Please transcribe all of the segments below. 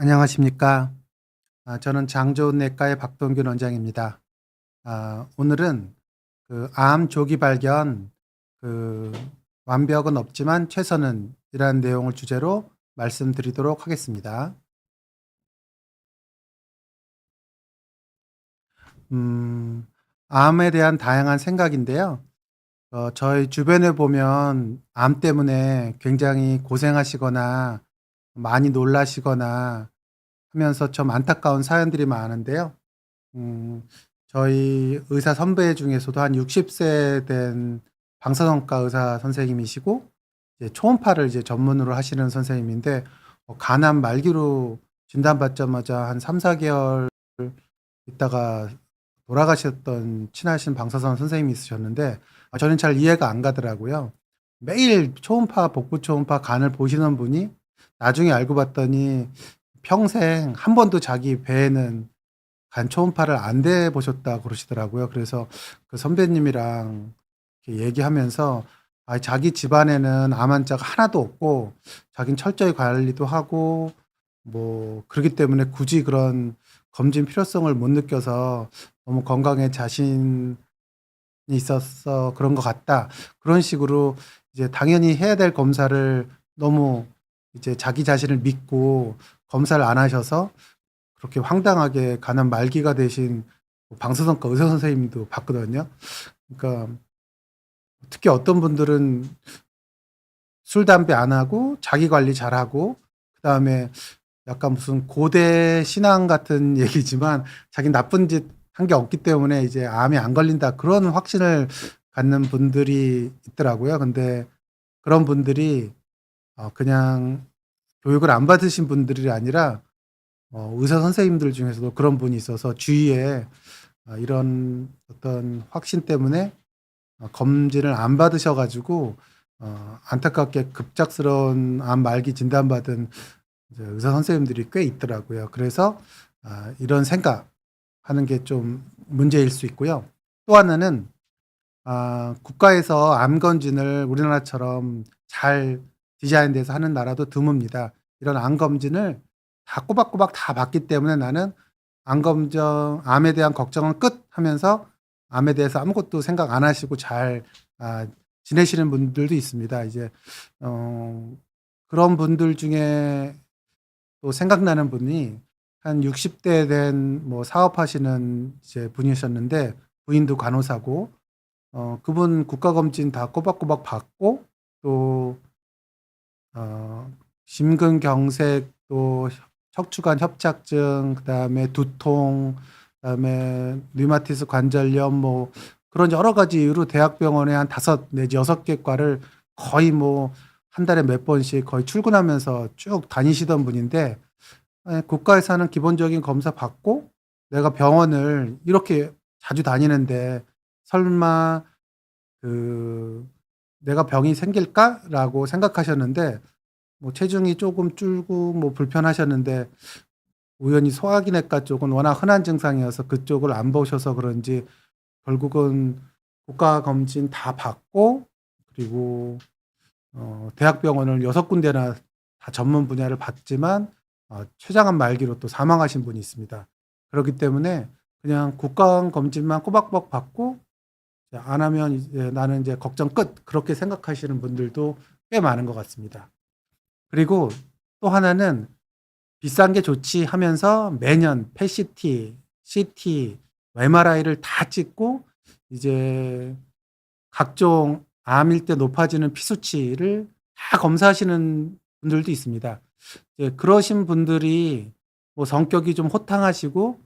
안녕하십니까. 저는 장좋은내과의 박동균 원장입니다. 오늘은 암 조기 발견, 그 완벽은 없지만 최선은 이라는 내용을 주제로 말씀드리도록 하겠습니다. 음, 암에 대한 다양한 생각인데요. 저희 주변에 보면 암 때문에 굉장히 고생하시거나 많이 놀라시거나 하면서 좀 안타까운 사연들이 많은데요. 음 저희 의사 선배 중에서도 한 60세 된 방사선과 의사 선생님이시고 이제 초음파를 이제 전문으로 하시는 선생님인데 간암 말기로 진단받자마자 한 3-4개월 있다가 돌아가셨던 친하신 방사선 선생님이 있으셨는데 저는 잘 이해가 안 가더라고요. 매일 초음파, 복부 초음파 간을 보시는 분이 나중에 알고 봤더니 평생 한 번도 자기 배에는 간 초음파를 안 대 보셨다 그러시더라고요. 그래서 그 선배님이랑 이렇게 얘기하면서 자기 집안에는 암 환자가 하나도 없고 자기는 철저히 관리도 하고 뭐 그러기 때문에 굳이 그런 검진 필요성을 못 느껴서 너무 건강에 자신이 있어서 그런 것 같다. 그런 식으로 이제 당연히 해야 될 검사를 너무 이제 자기 자신을 믿고 검사를 안 하셔서 그렇게 황당하게 간암 말기가 되신 방사선과 의사 선생님도 봤거든요. 그러니까 특히 어떤 분들은 술, 담배 안 하고 자기 관리 잘하고 그다음에 약간 무슨 고대 신앙 같은 얘기지만 자기는 나쁜 짓 한 게 없기 때문에 이제 '암에 안 걸린다.' 그런 확신을 갖는 분들이 있더라고요. 근데 그런 분들이 그냥 교육을 안 받으신 분들이 아니라 의사 선생님들 중에서도 그런 분이 있어서 주위에 이런 어떤 확신 때문에 검진을 안 받으셔 가지고 안타깝게 급작스러운 암 말기 진단받은 이제 의사 선생님들이 꽤 있더라고요. 그래서 이런 생각하는 게 좀 문제일 수 있고요. 또 하나는 국가에서 암 검진을 우리나라처럼 잘 디자인돼서 하는 나라도 드뭅니다. 이런 암 검진을 다 꼬박꼬박 다 받기 때문에 '나는 암에 대한 걱정은 끝.' 하면서 암에 대해서 아무것도 생각 안 하시고 잘 아 지내시는 분들도 있습니다. 이제 어 그런 분들 중에 또 생각나는 분이 한 60대 된 뭐 사업하시는 이제 분이셨는데 부인도 간호사고 그분 국가검진 다 꼬박꼬박 받고 또 심근경색 또 척추관 협착증 그다음에 두통 그다음에 류마티스 관절염 뭐 그런 여러 가지 이유로 대학병원에 한 5 내지 6개 과를 거의 뭐 한 달에 몇 번씩 거의 출근하면서 쭉 다니시던 분인데 국가에서 하는 기본적인 검사 받고 내가 병원을 이렇게 자주 다니는데 설마 그 '내가 병이 생길까?'라고 생각하셨는데 뭐 체중이 쪼금 줄고 뭐 불편하셨는데 우연히 소화기내과 쪽은 워낙 흔한 증상이어서 그쪽을 안 보셔서 그런지 결국은 국가 검진 다 받고 그리고 대학병원을 6 군데나 다 전문 분야를 받지만 췌장암 말기로 또 사망하신 분이 있습니다. 그렇기 때문에 그냥 국가 검진만 꼬박꼬박 받고 이제 안 하면 이제 '나는 이제 걱정 끝.' 그렇게 생각하시는 분들도 꽤 많은 것 같습니다. 그리고 또 하나는 '비싼 게 좋지.' 하면서 매년 펫CT, CT, MRI를 다 찍고 이제 각종 암일 때 높아지는 피 수치를 다 검사하시는 분들도 있습니다. 이제 그러신 분들이 뭐 성격이 좀 호탕하시고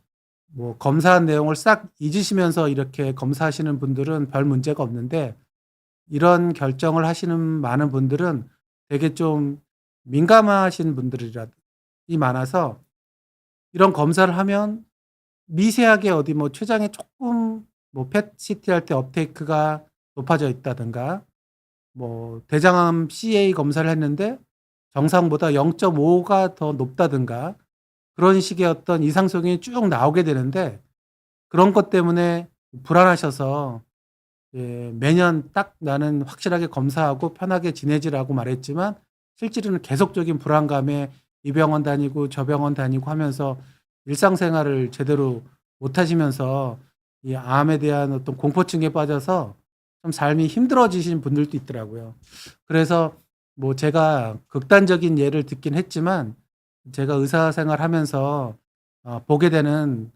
뭐 검사한 내용을 싹 잊으시면서 이렇게 검사하시는 분들은 별 문제가 없는데 이런 결정을 하시는 많은 분들은 되게 좀 민감하신 분들이라 이 많아서 이런 검사를 하면 미세하게 어디 뭐 췌장에 쪼끔 뭐 펫CT 할 때 업테이크가 높아져 있다든가 뭐 대장암 CA 검사를 했는데 정상보다 0.5가 더 높다든가 그런 식의 어떤 이상 소견이 쭉 나오게 되는데 그런 것 때문에 불안하셔서 매년 딱 "나는 확실하게 검사하고 편하게 지내지."라고 말했지만 실제로는 계속적인 불안감에 이 병원 다니고 저 병원 다니고 하면서 일상생활을 제대로 못 하시면서 이 암에 대한 어떤 공포증에 빠져서 좀 삶이 힘들어지신 분들도 있더라고요. 그래서 뭐 제가 극단적인 예를 듣긴 했지만 제가 의사 생활하면서 보게 되는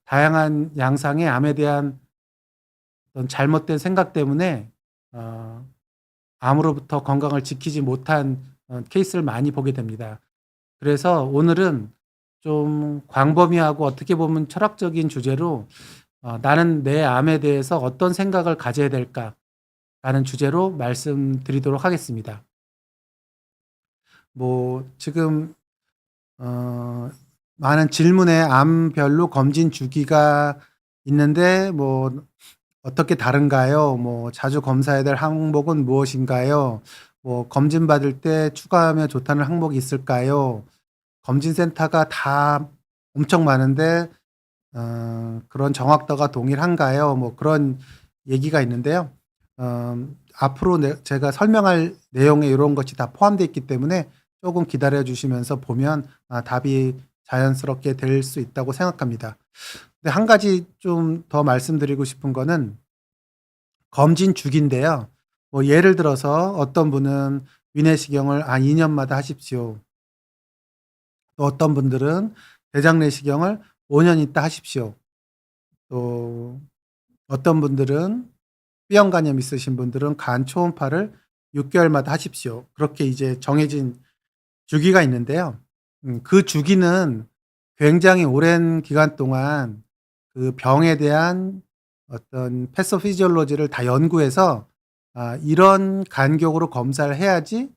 다양한 양상의 암에 대한 어떤 잘못된 생각 때문에 어 암으로부터 건강을 지키지 못한 케이스를 많이 보게 됩니다. 그래서 오늘은 좀 광범위하고 어떻게 보면 철학적인 주제로 '나는 내 암에 대해서 어떤 생각을 가져야 될까?'라는 주제로 말씀드리도록 하겠습니다. 뭐 지금 어 많은 질문에 암별로 검진 주기가 있는데 뭐 "어떻게 다른가요?", 뭐 "자주 검사해야 될 항목은 무엇인가요?", 뭐 "검진 받을 때 추가하면 좋다는 항목이 있을까요?", 검진 센터가 다 엄청 많은데 그런 정확도가 동일한가요? 뭐 그런 얘기가 있는데요. 앞으로 제가 설명할 내용에 이런 것이 다 포함되어 있기 때문에 조금 기다려 주시면서 보면 답이 자연스럽게 될 수 있다고 생각합니다. 근데 한 가지 좀 더 말씀드리고 싶은 거는 검진 주기인데요. 뭐 예를 들어서 어떤 분은 위내시경을 2 년마다 하십시오. 또 어떤 분들은 대장 내시경을 5년 있다 하십시오. 또 어떤 분들은 B형 간염 있으신 분들은 간 초음파를 6 개월마다 하십시오. 그렇게 이제 정해진 주기가 있는데요. 그 주기는 굉장히 오랜 기간 동안 그 병에 대한 어떤 패소피지올로지를 다 연구해서 이런 간격으로 검사를 해야지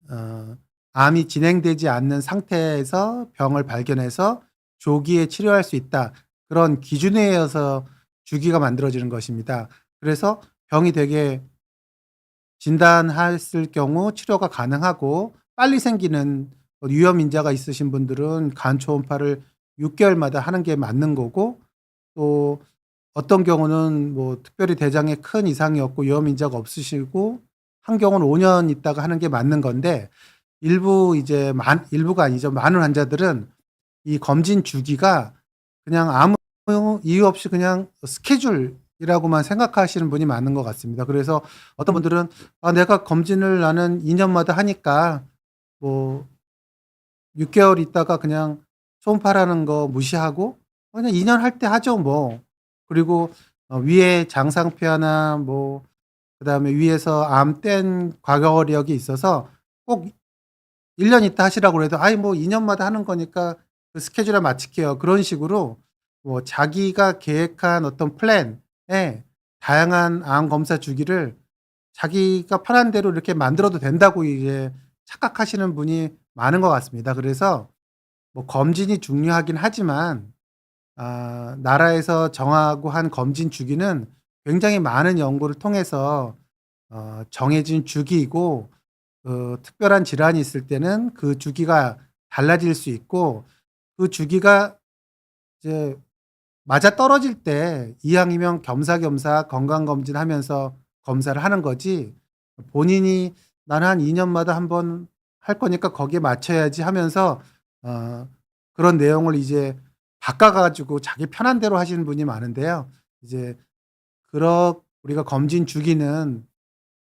어 암이 진행되지 않는 상태에서 병을 발견해서 조기에 치료할 수 있다. 그런 기준에 의해서 주기가 만들어지는 것입니다. 그래서 병이 되게 진단했을 경우 치료가 가능하고 빨리 생기는 위험 인자가 있으신 분들은 간 초음파를 6 개월마다 하는 게 맞는 거고, 또 어떤 경우는 뭐 특별히 대장에 큰 이상이 없고 위험 인자가 없으시고 한 경우는 5년 있다가 하는 게 맞는 건데, 일부가 아니죠. 많은 환자들은 이 검진 주기가 그냥 아무 이유 없이 그냥 스케줄이라고만 생각하시는 분이 많은 것 같습니다. 그래서 어떤 분들은 내가 검진을 나는 2 년마다 하니까 뭐 6 개월 있다가 그냥 초음파라는 거 무시하고 그냥 2년 할 때 하죠 뭐." 그리고 위에 장상피하나 뭐 그다음에 위에서 암 뗀 과거력이 있어서 꼭 1년 있다 하시라고 그래도 "아이 뭐 2 년마다 하는 거니까 그 스케줄에 맞출게요." 그런 식으로 뭐 자기가 계획한 어떤 플랜에 다양한 암 검사 주기를 자기가 편한 대로 이렇게 만들어도 된다고 이제 착각하시는 분이 많은 것 같습니다. 그래서 뭐 검진이 중요하긴 하지만 나라에서 정하고 한 검진 주기는 굉장히 많은 연구를 통해서 정해진 주기이고, 특별한 질환이 있을 때는 그 주기가 달라질 수 있고, 그 주기가 이제 맞아떨어질 때 이왕이면 겸사겸사 건강검진하면서 검사를 하는 거지, 본인이 '나는 한 2 년마다 한번 할 거니까 거기에 맞춰야지.' 하면서 어 그런 내용을 이제 바꿔 가지고 자기 편한 대로 하시는 분이 많은데요. 이제 우리가 검진 주기는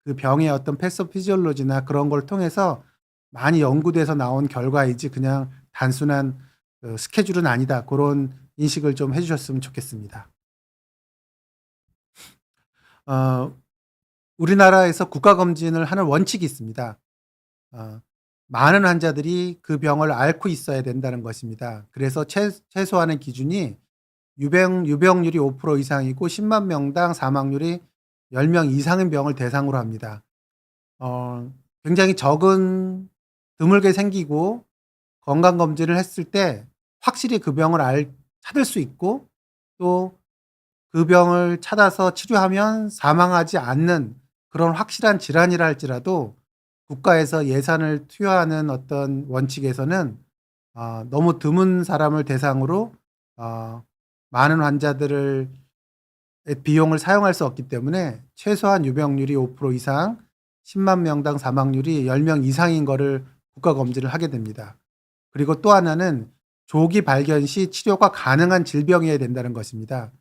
그 병의 어떤 패소피지올로지나 그런 걸 통해서 많이 연구돼서 나온 결과이지 그냥 단순한 스케줄은 아니다. 고런 인식을 좀 해 주셨으면 좋겠습니다. 어 우리나라에서 국가 검진을 하는 원칙이 있습니다. 어 많은 환자들이 그 병을 앓고 있어야 된다는 것입니다. 그래서 최소화하는 기준이 유병률이 5% 이상이고 1 0 명당 사망률이 10명 이상인 병을 대상으로 합니다. 굉장히 드물게 생기고 건강검진을 했을 때 확실히 그 병을 찾을 수 있고, 또 그 병을 찾아서 치료하면 사망하지 않는 그런 확실한 질환이라 할지라도 국가에서 예산을 투여하는 어떤 원칙에서는 너무 드문 사람을 대상으로 어 많은 환자들을 비용을 사용할 수 없기 때문에 최소한 유병률이 5% 이상, 1 0 명당 사망률이 10명 이상인 거를 국가 검진을 하게 됩니다. 그리고 또 하나는 조기 발견 시 치료가 가능한 질병이어야 된다는 것입니다.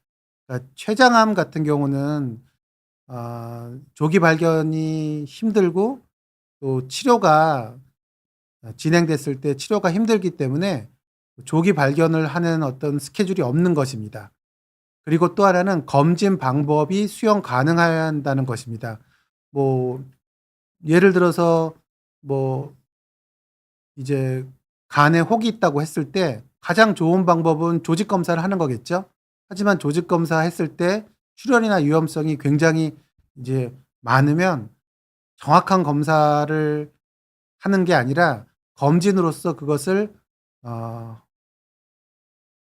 그러니까 췌장암 같은 경우는 조기 발견이 힘들고 또 치료가 진행됐을 때 치료가 힘들기 때문에 조기 발견을 하는 어떤 스케줄이 없는 것입니다. 그리고 또 하나는 검진 방법이 수용 가능해야 한다는 것입니다. 뭐 예를 들어서 뭐 이제 간에 혹이 있다고 했을 때 가장 좋은 방법은 조직 검사를 하는 거겠죠. 하지만 조직 검사했을 때 출혈이나 위험성이 굉장히 이제 많으면 정확한 검사를 하는 게 아니라 검진으로서 그것을 어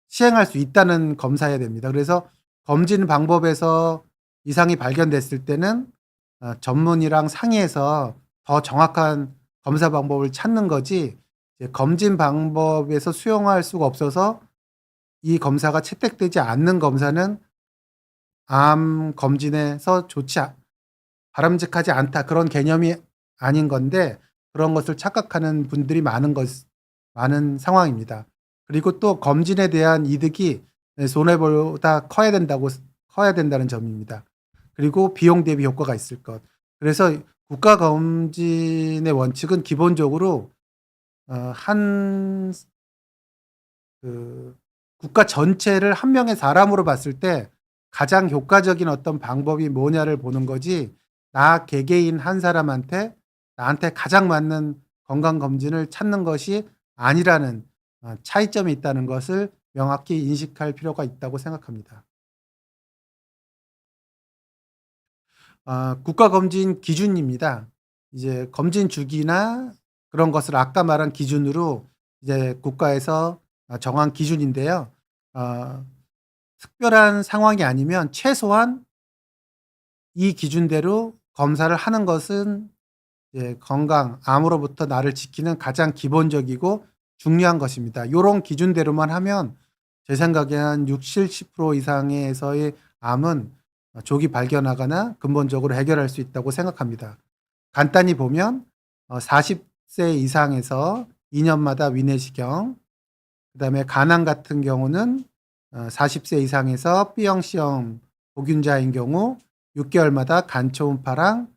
시행할 수 있다는 검사여야 됩니다. 그래서 검진 방법에서 이상이 발견됐을 때는 전문의랑 상의해서 더 정확한 검사 방법을 찾는 거지, 이제 검진 방법에서 수용할 수가 없어서 이 검사가 채택되지 않는 검사는 암 검진에서 바람직하지 않다, 그런 개념이 아닌 건데, 그런 것을 착각하는 분들이 많은 상황입니다. 그리고 또 검진에 대한 이득이 손해보다 커야 된다는 점입니다. 그리고 비용 대비 효과가 있을 것. 그래서 국가 검진의 원칙은 기본적으로 한 그 국가 전체를 한 명의 사람으로 봤을 때 가장 효과적인 어떤 방법이 뭐냐를 보는 거지, 나 개개인 한 사람한테 나한테 가장 맞는 건강 검진을 찾는 것이 아니라는 차이점이 있다는 것을 명확히 인식할 필요가 있다고 생각합니다. 국가 검진 기준입니다. 이제 검진 주기나 그런 것을 아까 말한 기준으로 이제 국가에서 정한 기준인데요. 어 특별한 상황이 아니면 최소한 이 기준대로 검사를 하는 것은 암으로부터 나를 지키는 가장 기본적이고 중요한 것입니다. 요런 기준대로만 하면 제 생각에 한 60-70% 이상에서의 암은 조기 발견하거나 근본적으로 해결할 수 있다고 생각합니다. 간단히 보면 40세 이상에서 2 년마다 위내시경, 그다음에 간암 같은 경우는 40세 이상에서 B형 보균자인 경우 6 개월마다 간 초음파랑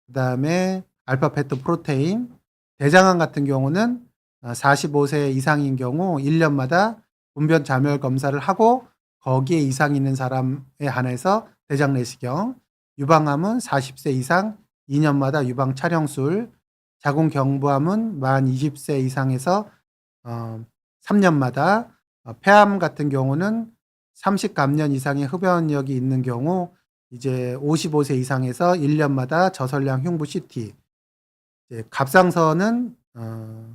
그다음에 알파 페토 프로테인, 대장암 같은 경우는 45세 이상인 경우 1 년마다 분변 자멸 검사를 하고 거기에 이상이 있는 사람에 한해서 대장 내시경, 유방암은 40세 이상 2 년마다 유방 촬영술, 자궁경부암은 만 20세 이상에서 3 년마다, 폐암 같은 경우는 30 감년 이상의 흡연력이 있는 경우 이제 55세 이상에서 1 년마다 저설량 흉부 CT, 이제 갑상선은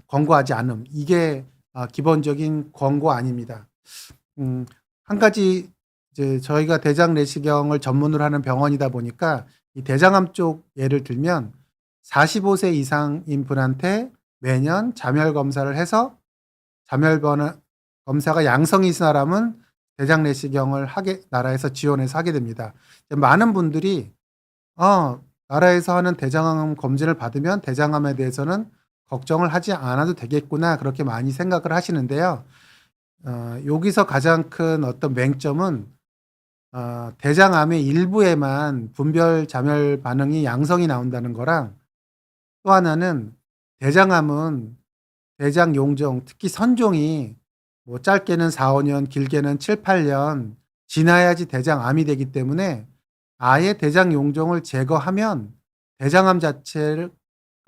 권고하지 않음. 이게 기본적인 권고 아닙니다. 한 가지, 이제 저희가 대장 내시경을 전문으로 하는 병원이다 보니까 이 대장암 쪽 예를 들면 45세 이상인 분한테 매년 자멸 검사를 해서 자멸 검사가 양성인 사람은 대장 내시경을 나라에서 지원해서 하게 됩니다. 많은 분들이 나라에서 하는 대장암 검진을 받으면 대장암에 대해서는 걱정을 하지 않아도 되겠구나, 그렇게 많이 생각을 하시는데요. 여기서 가장 큰 어떤 맹점은 대장암의 일부에만 분별 자멸 반응이 양성이 나온다는 거랑, 또 하나는 대장암은 대장 용종, 특히 선종이 뭐 짧게는 4-5 년, 길게는 7-8년 지나야지 대장암이 되기 때문에 아예 대장 용종을 제거하면 대장암 자체가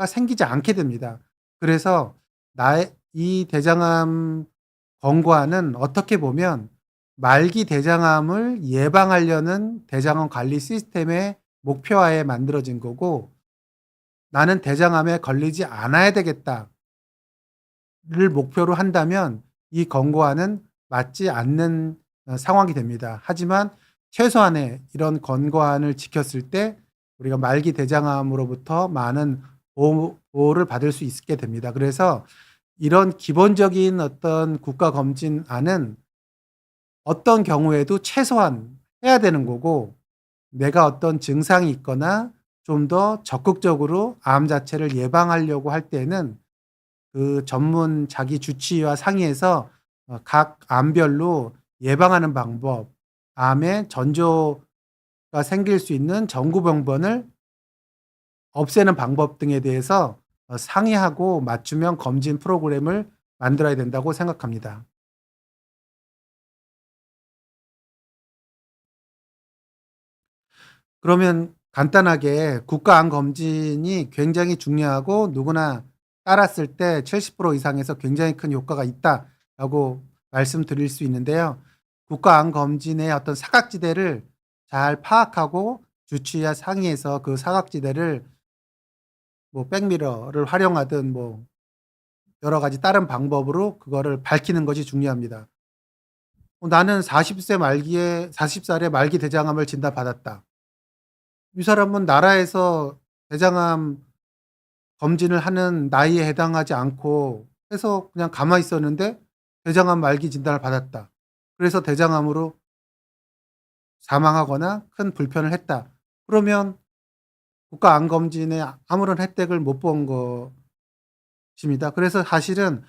생기지 않게 됩니다. 그래서 나의 이 대장암 권고안은 어떻게 보면 말기 대장암을 예방하려는 대장암 관리 시스템의 목표하에 만들어진 거고, '나는 대장암에 걸리지 않아야 되겠다.'를 목표로 한다면 이 권고안은 맞지 않는 상황이 됩니다. 하지만 최소한의 이런 권고안을 지켰을 때 우리가 말기 대장암으로부터 많은 보호를 받을 수 있게 됩니다. 그래서 이런 기본적인 어떤 국가 검진안은 어떤 경우에도 최소한 해야 되는 거고, 내가 어떤 증상이 있거나 좀 더 적극적으로 암 자체를 예방하려고 할 때는 그 전문 자기 주치의와 상의해서 각 암별로 예방하는 방법, 암의 전조가 생길 수 있는 전구병변을 없애는 방법 등에 대해서 상의하고 맞춤형 검진 프로그램을 만들어야 된다고 생각합니다. 그러면 간단하게 국가암 검진이 굉장히 중요하고 누구나 따랐을 때 70% 이상에서 굉장히 큰 효과가 있다라고 말씀드릴 수 있는데요. 국가암 검진의 어떤 사각지대를 잘 파악하고 주치의와 상의해서 그 사각지대를 뭐 백미러를 활용하든 뭐 여러 가지 다른 방법으로 그거를 밝히는 것이 중요합니다. 나는 40 살에 말기 대장암을 진단받았다. 이 사람은 나라에서 대장암 검진을 하는 나이에 해당하지 않고 해서 그냥 가만히 있었는데 대장암 말기 진단을 받았다. 그래서 대장암으로 사망하거나 큰 불편을 했다. 그러면 국가 암 검진에 아무런 혜택을 못 본 것입니다. 그래서 사실은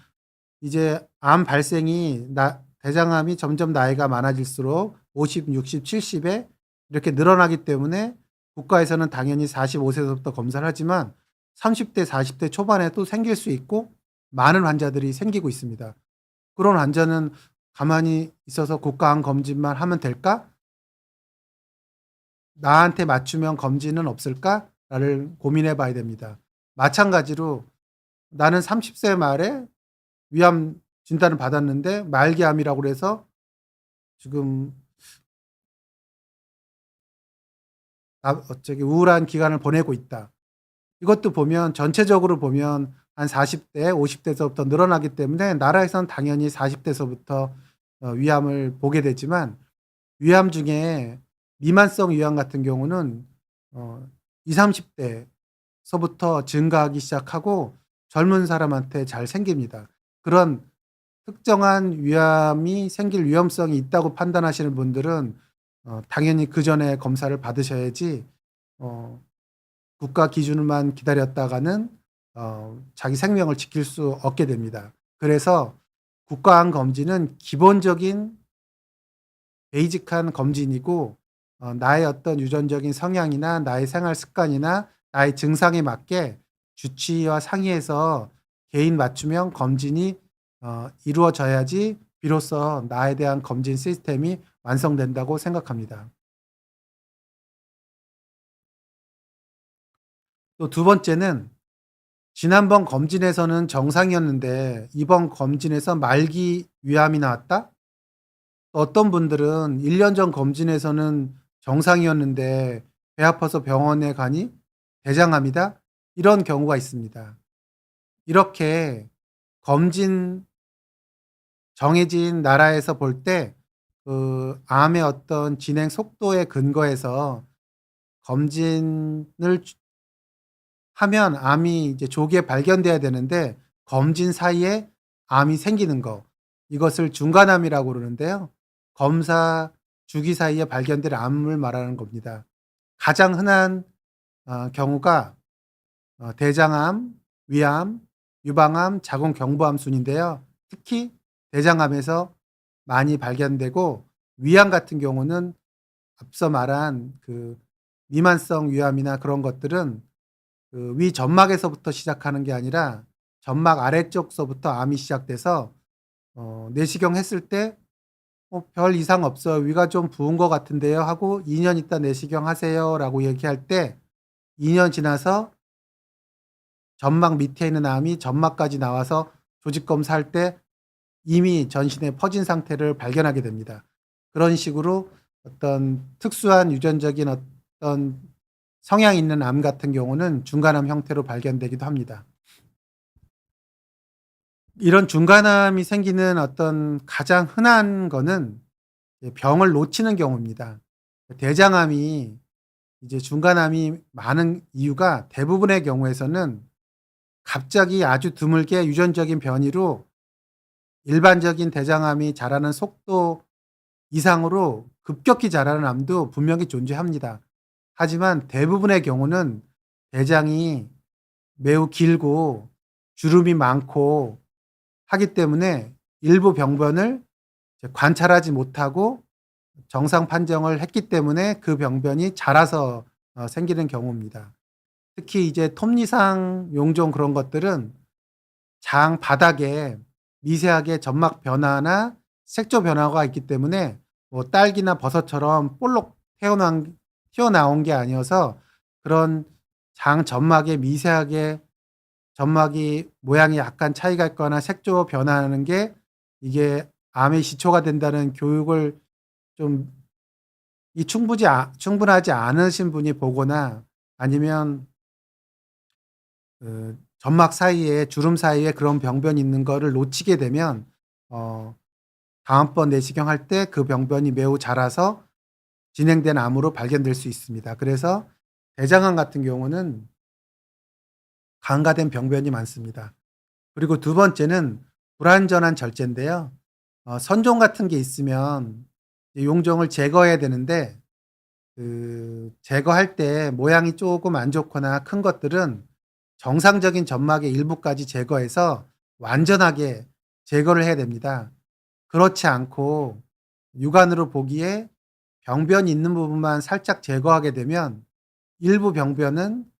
이제 암 발생이 대장암이 점점 나이가 많아질수록 50, 60, 70에 이렇게 늘어나기 때문에 국가에서는 당연히 45 세부터 검사를 하지만 30대, 40대 초반에 또 생길 수 있고 많은 환자들이 생기고 있습니다. 그런 환자는 가만히 있어서 국가암 검진만 하면 될까? 나한테 맞춤형 검진은 없을까?를 고민해 봐야 됩니다. 마찬가지로 나는 30세 말에 위암 진단을 받았는데 말기암이라고 그래서 지금 우울한 기간을 보내고 있다. 이것도 보면 전체적으로 보면 한 40대, 50대서부터 늘어나기 때문에 나라에서는 당연히 40대서부터 위암을 보게 되지만 위암 중에 미만성 위암 같은 경우는 20, 30대서부터 증가하기 시작하고 젊은 사람한테 잘 생깁니다. 그런 특정한 위암이 생길 위험성이 있다고 판단하시는 분들은 당연히 그전에 검사를 받으셔야지 어 국가 기준만 기다렸다가는 자기 생명을 지킬 수 없게 됩니다. 그래서 국가암 검진은 기본적인 베이직한 검진이고 나의 어떤 유전적인 성향이나 나의 생활 습관이나 나의 증상에 맞게 주치의와 상의해서 개인 맞춤형 검진이 이루어져야지 비로소 나에 대한 검진 시스템이 완성된다고 생각합니다. 또 두 번째는 지난번 검진에서는 정상이었는데 이번 검진에서 말기 위암이 나왔다? 또 어떤 분들은 1년 전 검진에서는 정상이었는데 배 아파서 병원에 가니 대장암이다? 이런 경우가 있습니다. 이렇게 검진 정해진 나라에서 볼 때 그 암의 어떤 진행 속도에 근거해서 검진을 하면 암이 이제 조기에 발견돼야 되는데 검진 사이에 암이 생기는 거 이것을 중간암이라고 그러는데요. 검사 주기 사이에 발견될 암을 말하는 겁니다. 가장 흔한 경우가 대장암, 위암, 유방암, 자궁경부암 순인데요. 특히 대장암에서 많이 발견되고 위암 같은 경우는 앞서 말한 그 미만성 위암이나 그런 것들은 그 위 점막에서부터 시작하는 게 아니라 점막 아래쪽서부터 암이 시작돼서 내시경 했을 때 별 이상 없어요. 위가 좀 부은 것 같은데요." 하고 "2년 있다 내시경 하세요."라고 얘기할 때 2년 지나서 점막 밑에 있는 암이 점막까지 나와서 조직 검사할 때 이미 전신에 퍼진 상태를 발견하게 됩니다. 그런 식으로 어떤 특수한 유전적인 어떤 성향이 있는 암 같은 경우는 중간암 형태로 발견되기도 합니다. 이런 중간암이 생기는 어떤 가장 흔한 거는 병을 놓치는 경우입니다. 대장암이 이제 중간암이 많은 이유가 대부분의 경우에서는 갑자기 아주 드물게 유전적인 변이로 일반적인 대장암이 자라는 속도 이상으로 급격히 자라는 암도 분명히 존재합니다. 하지만 대부분의 경우는 대장이 매우 길고 주름이 많고 하기 때문에 일부 병변을 이제 관찰하지 못하고 정상 판정을 했기 때문에 그 병변이 자라서 생기는 경우입니다. 특히 이제 톱니상 용종 그런 것들은 장 바닥에 미세하게 점막 변화나 색조 변화가 있기 때문에 뭐 딸기나 버섯처럼 볼록 튀어나온 게 아니어서 그런 장 점막에 미세하게 점막이 모양이 약간 차이가 있거나 색조 변화하는 게 이게 암의 시초가 된다는 교육을 좀 충분하지 않으신 분이 보거나 아니면 그 점막 사이에 주름 사이에 그런 병변이 있는 거를 놓치게 되면 어 다음번 내시경 할 때 그 병변이 매우 자라서 진행된 암으로 발견될 수 있습니다. 그래서 대장암 같은 경우는 간과된 병변이 많습니다. 그리고 두 번째는 불완전한 절제인데요. 선종 같은 게 있으면 이 용종을 제거해야 되는데 제거할 때 모양이 조금 안 좋거나 큰 것들은 정상적인 점막의 일부까지 제거해서 완전하게 제거를 해야 됩니다. 그렇지 않고 육안으로 보기에 병변이 있는 부분만 살짝 제거하게 되면 일부 병변은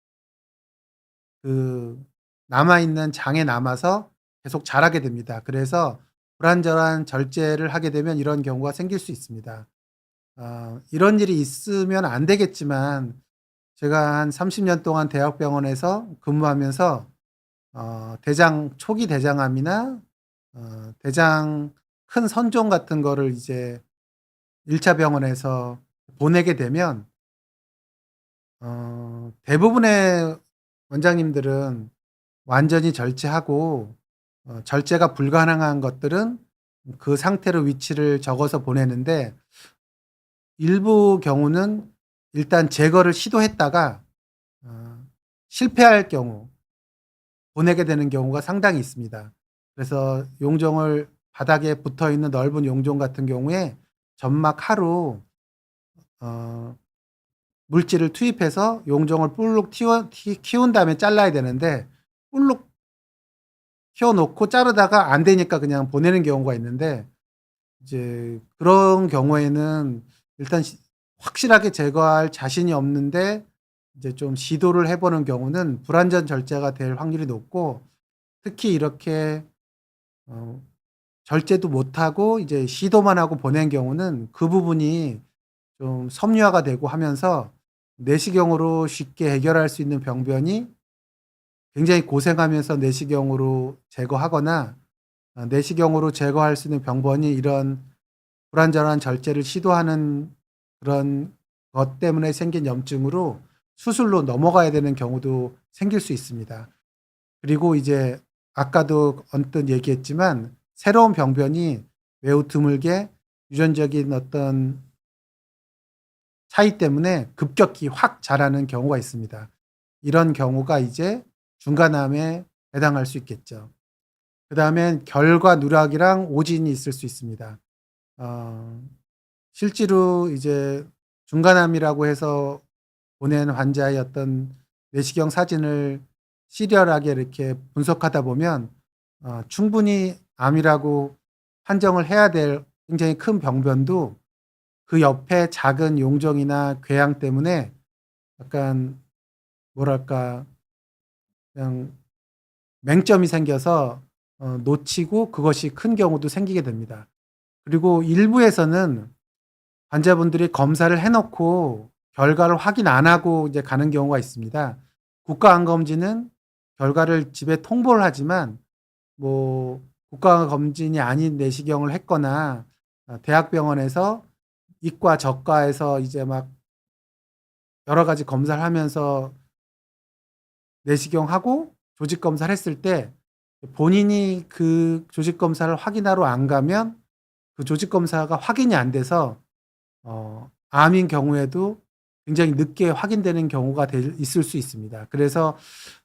그 남아있는 장에 남아서 계속 자라게 됩니다. 그래서 불완전한 절제를 하게 되면 이런 경우가 생길 수 있습니다. 이런 일이 있으면 안 되겠지만 제가 한 30년 동안 대학병원에서 근무하면서 초기 대장암이나 대장 큰 선종 같은 거를 이제 1차 병원에서 보내게 되면 대부분의 원장님들은 완전히 절제하고 절제가 불가능한 것들은 그 상태로 위치를 적어서 보내는데 일부 경우는 일단 제거를 시도했다가 어 실패할 경우 보내게 되는 경우가 상당히 있습니다. 그래서 용종을 바닥에 붙어 있는 넓은 용종 같은 경우에 점막 하로 어 물질을 투입해서 용종을 볼록 키운 다음에 잘라야 되는데 볼록 키워 놓고 자르다가 안 되니까 그냥 보내는 경우가 있는데 이제 그런 경우에는 일단 확실하게 제거할 자신이 없는데 이제 좀 시도를 해 보는 경우는 불완전 절제가 될 확률이 높고 특히 이렇게 어 절제도 못하고 이제 시도만 하고 보낸 경우는 그 부분이 좀 섬유화가 되고 하면서 내시경으로 쉽게 해결할 수 있는 병변이 굉장히 고생하면서 내시경으로 제거하거나 내시경으로 제거할 수 있는 병변이 이런 불완전한 절제를 시도하는 그런 것 때문에 생긴 염증으로 수술로 넘어가야 되는 경우도 생길 수 있습니다. 그리고 이제 아까도 언뜻 얘기했지만 새로운 병변이 매우 드물게 유전적인 어떤 차이 때문에 급격히 확 자라는 경우가 있습니다. 이런 경우가 이제 중간암에 해당할 수 있겠죠. 그다음엔 결과 누락이랑 오진이 있을 수 있습니다. 어 실제로 이제 중간암이라고 해서 보낸 환자의 어떤 내시경 사진을 시리얼하게 이렇게 분석하다 보면 충분히 암이라고 판정을 해야 될 굉장히 큰 병변도 그 옆에 작은 용종이나 궤양 때문에 약간 뭐랄까 그냥 맹점이 생겨서 놓치고 그것이 큰 경우도 생기게 됩니다. 그리고 일부에서는 환자분들이 검사를 해 놓고 결과를 확인 안 하고 이제 가는 경우가 있습니다. 국가암검진은 결과를 집에 통보를 하지만 뭐 국가검진이 아닌 내시경을 했거나 대학병원에서 이과 저과에서 이제 막 여러 가지 검사를 하면서 내시경하고 조직 검사를 했을 때 본인이 그 조직 검사를 확인하러 안 가면 그 조직 검사가 확인이 안 돼서 암인 경우에도 굉장히 늦게 확인되는 경우가 있을 수 있습니다. 그래서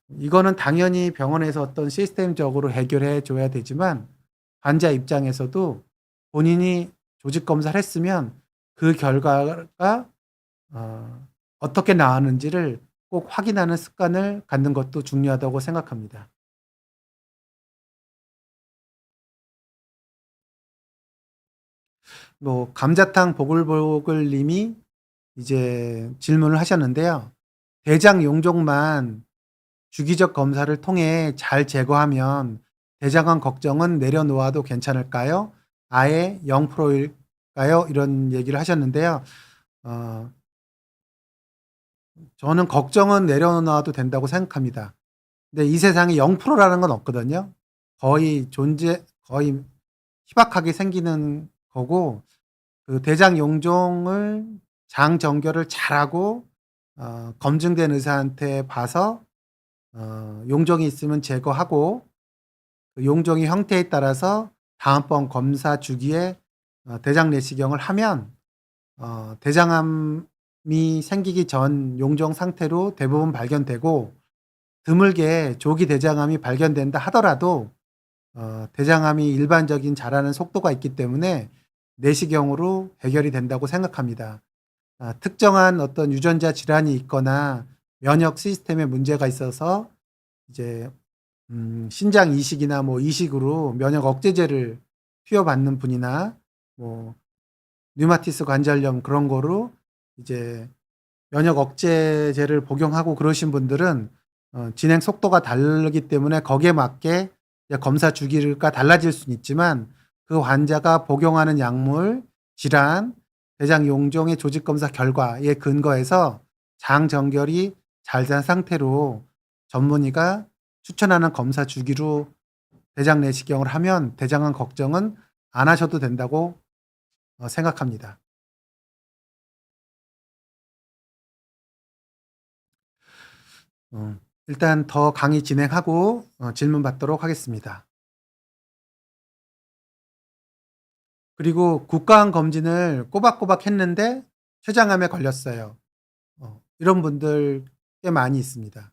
이거는 당연히 병원에서 어떤 시스템적으로 해결해 줘야 되지만 환자 입장에서도 본인이 조직 검사를 했으면 그 결과가 어떻게 나왔는지를 꼭 확인하는 습관을 갖는 것도 중요하다고 생각합니다. 뭐 감자탕 보글보글 님이 이제 질문을 하셨는데요. 대장 용종만 주기적 검사를 통해 잘 제거하면 대장암 걱정은 내려놓아도 괜찮을까요? 아예 0% 일까요? 이런 얘기를 하셨는데요. 어 저는 걱정은 내려놔도 된다고 생각합니다. 근데 이 세상에 0% 라는 건 없거든요. 거의 희박하게 생기는 거고, 그 대장 용종을 장 정결을 잘하고 검증된 의사한테 봐서 용종이 있으면 제거하고, 그 용종의 형태에 따라서 다음번 검사 주기에 대장 내시경을 하면 대장암이 생기기 전 용종 상태로 대부분 발견되고, 드물게 조기 대장암이 발견된다 하더라도 대장암이 일반적인 자라는 속도가 있기 때문에 내시경으로 해결이 된다고 생각합니다. 특정한 어떤 유전자 질환이 있거나 면역 시스템에 문제가 있어서 이제 신장 이식이나 뭐 이식으로 면역 억제제를 투여받는 분이나 뭐 류마티스 관절염 그런 거로 이제 면역 억제제를 복용하고 그러신 분들은 진행 속도가 다르기 때문에 거기에 맞게 이제 검사 주기가 달라질 수는 있지만, 그 환자가 복용하는 약물, 질환, 대장 용종의 조직 검사 결과에 근거해서 장 정결이 잘 된 상태로 전문의가 추천하는 검사 주기로 대장 내시경을 하면 대장암 걱정은 안 하셔도 된다고 생각합니다. 일단 더 강의 진행하고 질문 받도록 하겠습니다. 그리고 국가암 검진을 꼬박꼬박 했는데 췌장암에 걸렸어요. 이런 분들 꽤 많이 있습니다.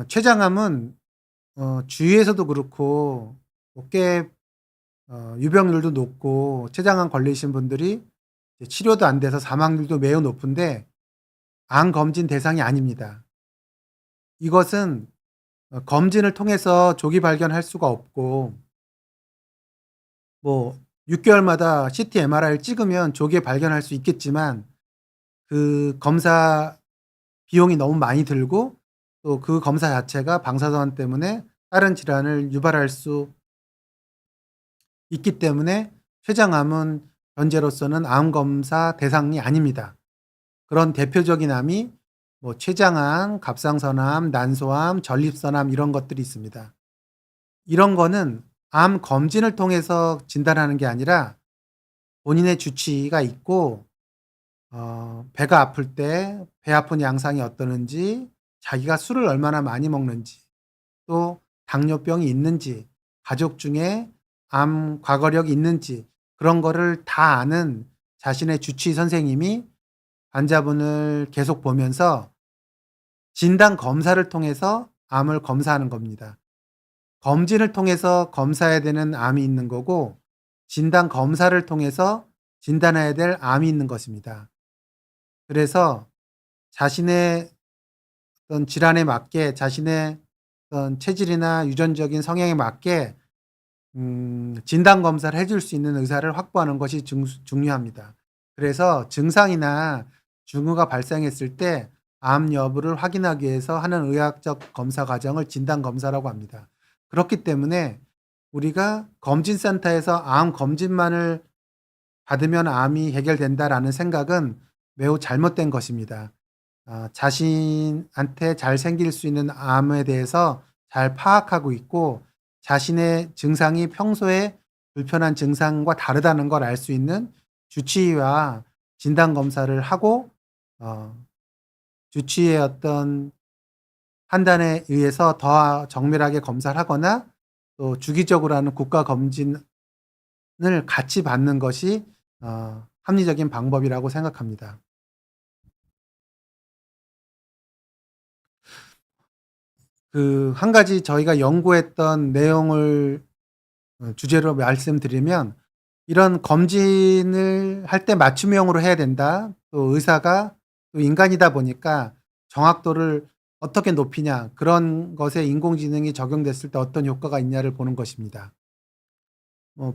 췌장암은 주위에서도 그렇고 꽤 유병률도 높고, 췌장암 걸리신 분들이 이제 치료도 안 돼서 사망률도 매우 높은데 암 검진 대상이 아닙니다. 이것은 검진을 통해서 조기 발견할 수가 없고, 뭐 6 개월마다 CT, MRI를 찍으면 조기에 발견할 수 있겠지만 그 검사 비용이 너무 많이 들고, 또 그 검사 자체가 방사선 때문에 다른 질환을 유발할 수 있기 때문에 췌장암은 현재로서는 암 검사 대상이 아닙니다. 그런 대표적인 암이 뭐 췌장암, 갑상선암, 난소암, 전립선암 이런 것들이 있습니다. 이런 거는 암 검진을 통해서 진단하는 게 아니라 본인의 주치의가 있고, 배가 아플 때 배 아픈 양상이 어떠는지, 자기가 술을 얼마나 많이 먹는지, 또 당뇨병이 있는지, 가족 중에 암 과거력이 있는지, 그런 거를 다 아는 자신의 주치의 선생님이 환자분을 계속 보면서 진단 검사를 통해서 암을 검사하는 겁니다. 검진을 통해서 검사해야 되는 암이 있는 거고, 진단 검사를 통해서 진단해야 될 암이 있는 것입니다. 그래서 자신의 어떤 질환에 맞게, 자신의 어떤 체질이나 유전적인 성향에 맞게 진단 검사를 해줄 수 있는 의사를 확보하는 것이 중요합니다. 그래서 증상이나 징후가 발생했을 때 암 여부를 확인하기 위해서 하는 의학적 검사 과정을 진단 검사라고 합니다. 그렇기 때문에 우리가 검진센터에서 암 검진만을 받으면 암이 해결된다라는 생각은 매우 잘못된 것입니다. 자신한테 잘 생길 수 있는 암에 대해서 잘 파악하고 있고, 자신의 증상이 평소에 불편한 증상과 다르다는 걸 알 수 있는 주치의와 진단 검사를 하고, 어 주치의의 어떤 판단에 의해서 더 정밀하게 검사를 하거나 또 주기적으로 하는 국가 검진을 같이 받는 것이 합리적인 방법이라고 생각합니다. 그 한 가지 저희가 연구했던 내용을 주제로 말씀드리면, 이런 검진을 할 때 맞춤형으로 해야 된다. 또 의사가 또 인간이다 보니까 정확도를 어떻게 높이냐, 그런 것에 인공지능이 적용됐을 때 어떤 효과가 있냐를 보는 것입니다.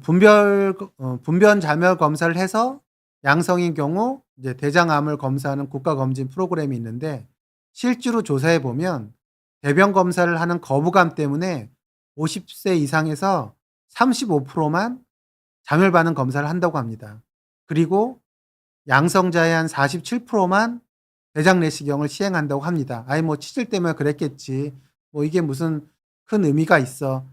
분변 자멸 검사를 해서 양성인 경우 이제 대장암을 검사하는 국가 검진 프로그램이 있는데, 실제로 조사해 보면 대변 검사를 하는 거부감 때문에 50세 이상에서 35%만 자멸 반응 검사를 한다고 합니다. 그리고 양성자의 한 47%만 대장 내시경을 시행한다고 합니다. "아이 뭐 치질 때문에 그랬겠지. 뭐 이게 무슨 큰 의미가 있어."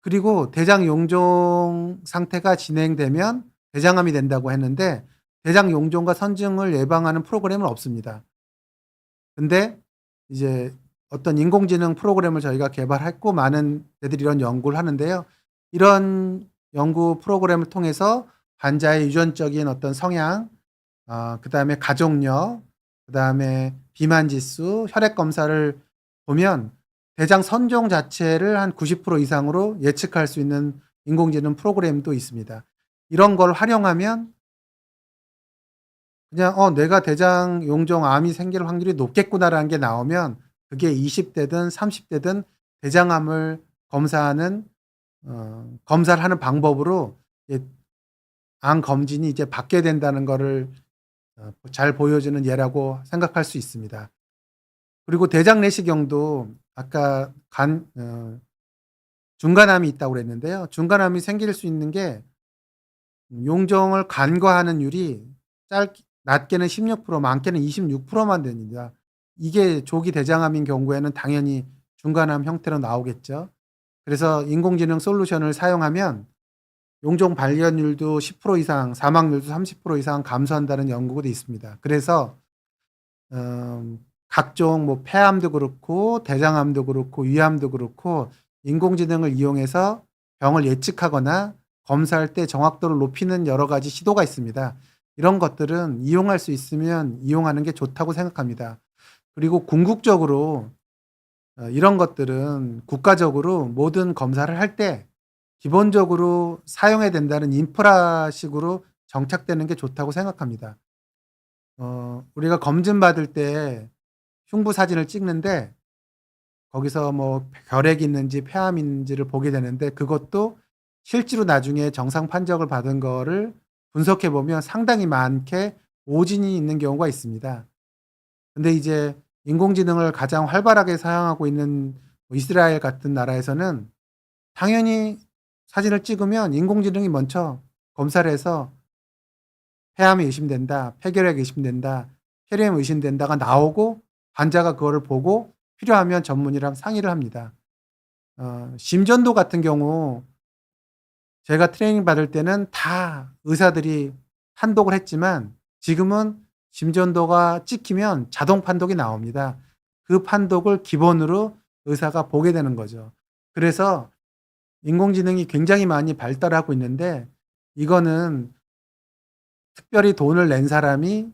그리고 대장 용종 상태가 진행되면 대장암이 된다고 했는데, 대장 용종과 선증을 예방하는 프로그램은 없습니다. 근데 이제 어떤 인공지능 프로그램을 저희가 개발했고 많은 데들이 이런 연구를 하는데요. 이런 연구 프로그램을 통해서 환자의 유전적인 어떤 성향, 그다음에 가족력, 그다음에 비만 지수, 혈액 검사를 보면 대장 선종 자체를 한 90% 이상으로 예측할 수 있는 인공지능 프로그램도 있습니다. 이런 걸 활용하면 그냥 '내가 대장 용종 암이 생길 확률이 높겠구나.'라는 게 나오면, 그게 20 대든 30 대든 대장암을 검사하는 검사를 하는 방법으로 예 암 검진이 이제 받게 된다는 거를 잘 보여주는 예라고 생각할 수 있습니다. 그리고 대장 내시경도 아까 중간암이 있다고 그랬는데요. 중간암이 생길 수 있는 게 용종을 간과하는 율이 짧 낮게는 16%, 많게는 26%만 됩니다. 이게 조기 대장암인 경우에는 당연히 중간암 형태로 나오겠죠. 그래서 인공지능 솔루션을 사용하면 용종 발견율도 10% 이상, 사망률도 30% 이상 감소한다는 연구도 있습니다. 그래서 각종 뭐 폐암도 그렇고 대장암도 그렇고 위암도 그렇고 인공지능을 이용해서 병을 예측하거나 검사할 때 정확도를 높이는 여러 가지 시도가 있습니다. 이런 것들은 이용할 수 있으면 이용하는 게 좋다고 생각합니다. 그리고 궁극적으로 이런 것들은 국가적으로 모든 검사를 할 때 기본적으로 사용해야 된다는 인프라식으로 정착되는 게 좋다고 생각합니다. 우리가 검진 받을 때 흉부 사진을 찍는데 거기서 뭐 결핵이 있는지 폐암이 있는지를 보게 되는데, 그것도 실제로 나중에 정상 판정을 받은 거를 분석해 보면 상당히 많게 오진이 있는 경우가 있습니다. 근데 이제 인공지능을 가장 활발하게 사용하고 있는 뭐 이스라엘 같은 나라에서는 당연히 사진을 찍으면 인공지능이 먼저 검사를 해서 폐암이 의심된다, 폐결핵 의심된다, 폐렴 의심된다가 나오고 환자가 그거를 보고 필요하면 전문의랑 상의를 합니다. 심전도 같은 경우 제가 트레이닝 받을 때는 다 의사들이 판독을 했지만, 지금은 심전도가 찍히면 자동 판독이 나옵니다. 그 판독을 기본으로 의사가 보게 되는 거죠. 그래서 인공지능이 굉장히 많이 발달하고 있는데, 이거는 특별히 돈을 낸 사람이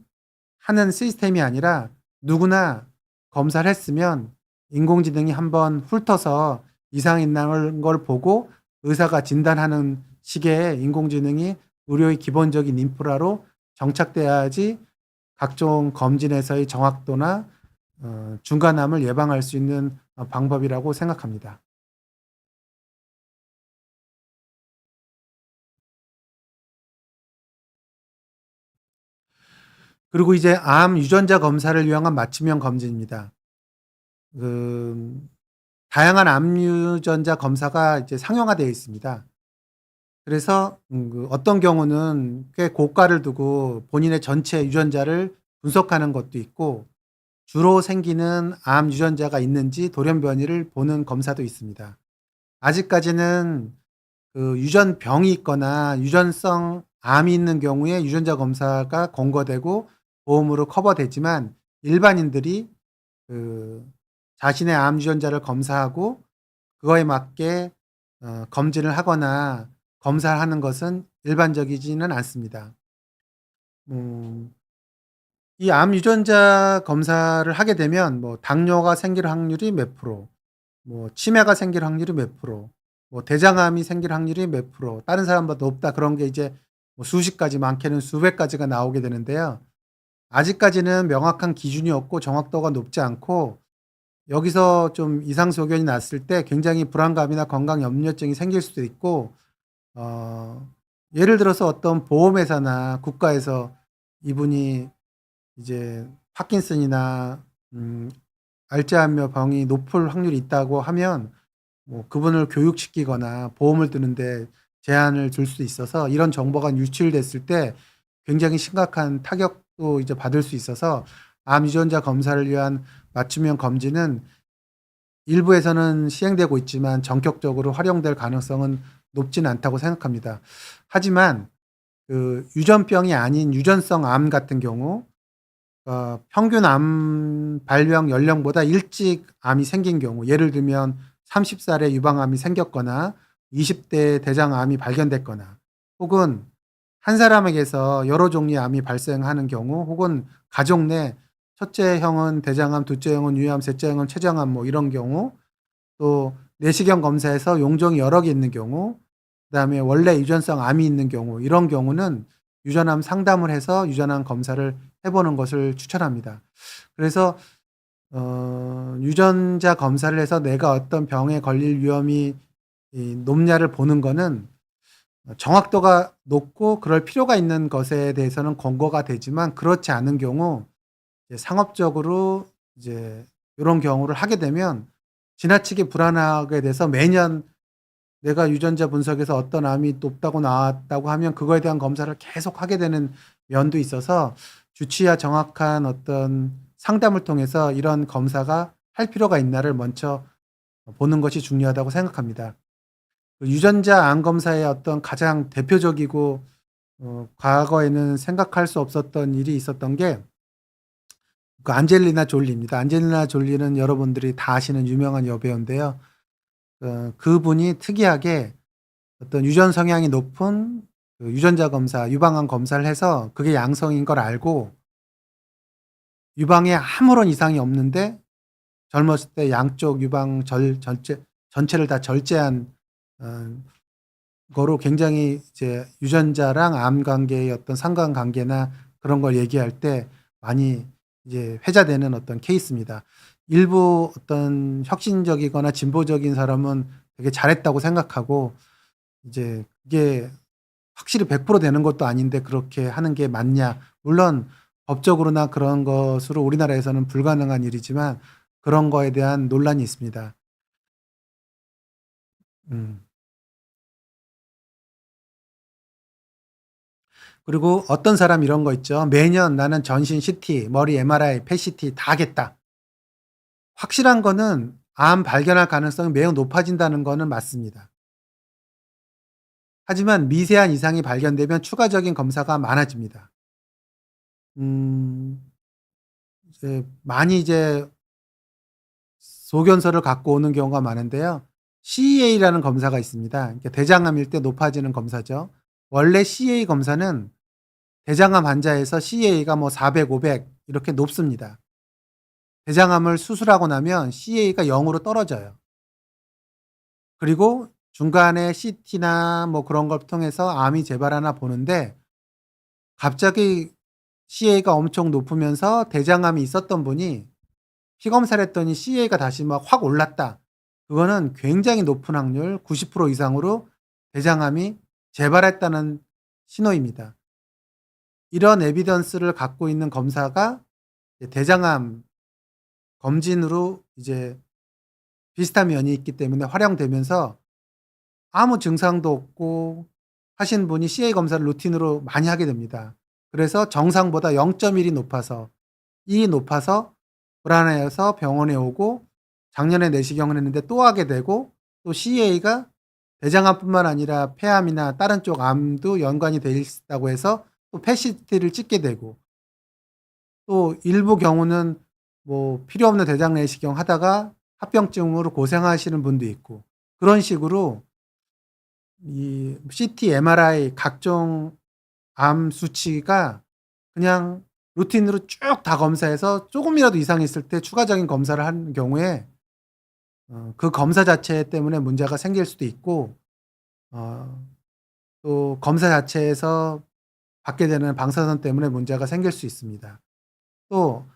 하는 시스템이 아니라 누구나 검사를 했으면 인공지능이 한번 훑어서 이상이 있는 걸 보고 의사가 진단하는 식의 인공지능이 의료의 기본적인 인프라로 정착돼야지 각종 검진에서의 정확도나 중간암을 예방할 수 있는 방법이라고 생각합니다. 그리고 이제 암 유전자 검사를 이용한 맞춤형 검진입니다. 그 다양한 암 유전자 검사가 이제 상용화되어 있습니다. 그래서 어떤 경우는 꽤 고가를 두고 본인의 전체 유전자를 분석하는 것도 있고, 주로 생기는 암 유전자가 있는지 돌연변이를 보는 검사도 있습니다. 아직까지는 그 유전병이 있거나 유전성 암이 있는 경우에 유전자 검사가 권고되고 보험으로 커버되지만, 일반인들이 그 자신의 암 유전자를 검사하고 그거에 맞게 검진을 하거나 검사를 하는 것은 일반적이지는 않습니다. 음 이 암 유전자 검사를 하게 되면 뭐 당뇨가 생길 확률이 몇 프로, 뭐 치매가 생길 확률이 몇 프로, 뭐 대장암이 생길 확률이 몇 프로, 다른 사람보다 높다, 그런 게 이제 뭐 수십 가지, 많게는 수백 가지가 나오게 되는데요. 아직까지는 명확한 기준이 없고 정확도가 높지 않고, 여기서 좀 이상 소견이 났을 때 굉장히 불안감이나 건강 염려증이 생길 수도 있고 어 예를 들어서 어떤 보험회사나 국가에서 이분이 이제 파킨슨이나 음 알츠하이머 병이 높을 확률이 있다고 하면 뭐 그분을 교육시키거나 보험을 드는데 제한을 줄 수 있어서 이런 정보가 유출됐을 때 굉장히 심각한 타격도 이제 받을 수 있어서 암 유전자 검사를 위한 맞춤형 검진은 일부에서는 시행되고 있지만 전격적으로 활용될 가능성은 높지는 않다고 생각합니다. 하지만 그 유전병이 아닌 유전성 암 같은 경우 평균 암 발병 연령보다 일찍 암이 생긴 경우 예를 들면 30 살에 유방암이 생겼거나 20 대에 대장암이 발견됐거나 혹은 한 사람에게서 여러 종류의 암이 발생하는 경우 혹은 가족 내 첫째 형은 대장암, 둘째 형은 유암, 셋째 형은 췌장암 뭐 이런 경우 또 내시경 검사에서 용종이 여러 개 있는 경우 그다음에 원래 유전성 암이 있는 경우 이런 경우는 유전암 상담을 해서 유전암 검사를 해 보는 것을 추천합니다. 그래서 유전자 검사를 해서 내가 어떤 병에 걸릴 위험이 높냐를 보는 거는 정확도가 높고 그럴 필요가 있는 것에 대해서는 권고가 되지만 그렇지 않은 경우 이제 상업적으로 이제 요런 경우를 하게 되면 지나치게 불안하게 돼서 매년 내가 유전자 분석에서 어떤 암이 높다고 나왔다고 하면 그거에 대한 검사를 계속 하게 되는 면도 있어서 주치의와 정확한 어떤 상담을 통해서 이런 검사가 할 필요가 있나를 먼저 보는 것이 중요하다고 생각합니다. 그 유전자 암 검사의 어떤 가장 대표적이고 과거에는 생각할 수 없었던 일이 있었던 게 그 안젤리나 졸리입니다. 안젤리나 졸리는 여러분들이 다 아시는 유명한 여배우인데요. 그분이 특이하게 어떤 유전 성향이 높은 그 유전자 검사, 유방암 검사를 해서 그게 양성인 걸 알고 유방에 아무런 이상이 없는데 젊었을 때 양쪽 유방 전체를 다 절제한 어 거로 굉장히 이제 유전자랑 암 관계의 어떤 상관관계나 그런 걸 얘기할 때 많이 이제 회자되는 어떤 케이스입니다. 일부 어떤 혁신적이거나 진보적인 사람은 되게 잘했다고 생각하고 이제 그게 확실히 100% 되는 것도 아닌데 그렇게 하는 게 맞냐. 물론 법적으로나 그런 것으로 우리나라에서는 불가능한 일이지만 그런 거에 대한 논란이 있습니다. 음. 그리고 어떤 사람 이런 거 있죠. "매년 나는 전신 CT, 머리 MRI, 펫CT 다 하겠다." 확실한 거는 암 발견할 가능성이 매우 높아진다는 거는 맞습니다. 하지만 미세한 이상이 발견되면 추가적인 검사가 많아집니다. 음 이제 많이 이제 소견서를 갖고 오는 경우가 많은데요. CEA라는 검사가 있습니다. 그러니까 대장암일 때 높아지는 검사죠. 원래 CEA 검사는 대장암 환자에서 CEA가 뭐 400, 500 이렇게 높습니다. 대장암을 수술하고 나면 CEA가 0 으로 떨어져요. 그리고 중간에 CT나 뭐 그런 걸 통해서 암이 재발하나 보는데 갑자기 CEA가 엄청 높으면서 대장암이 있었던 분이 피 검사를 했더니 CEA가 다시 막 확 올랐다. 그거는 굉장히 높은 확률 90% 이상으로 대장암이 재발했다는 신호입니다. 이런 에비던스를 갖고 있는 검사가 이제 대장암 검진으로 이제 비슷한 면이 있기 때문에 활용되면서 아무 증상도 없고 하신 분이 CA 검사를 루틴으로 많이 하게 됩니다. 그래서 정상보다 0.1이 높아서 이 높아서 불안해서 병원에 오고 작년에 내시경을 했는데 또 하게 되고 또 CA가 대장암뿐만 아니라 폐암이나 다른 쪽 암도 연관이 돼 있다고 해서 또 펫CT를 찍게 되고 또 일부 경우는 뭐 필요 없는 대장 내시경 하다가 합병증으로 고생하시는 분도 있고 그런 식으로 이 CT, MRI 각종 암 수치가 그냥 루틴으로 쭉 다 검사해서 쪼금이라도 이상이 있을 때 추가적인 검사를 하는 경우에 그 검사 자체 때문에 문제가 생길 수도 있고 어 또 검사 자체에서 받게 되는 방사선 때문에 문제가 생길 수 있습니다. 또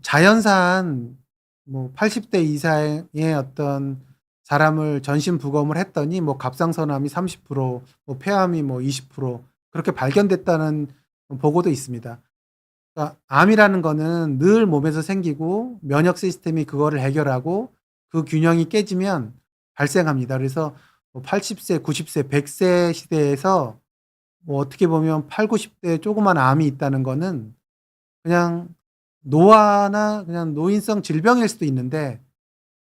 자연산 80대 이상의 어떤 사람을 전신 부검을 했더니 갑상선암이 30%, 폐암이 20% 그렇게 발견됐다는 보고도 있습니다. 그러니까 암이라는 거는 늘 몸에서 생기고 면역 시스템이 그거를 해결하고 그 균형이 깨지면 발생합니다. 그래서 80 세, 90 세, 100세 시대에서 어떻게 보면 80-90 대에 조그만 암이 있다는 거는 그냥 노화나 그냥 노인성 질병일 수도 있는데,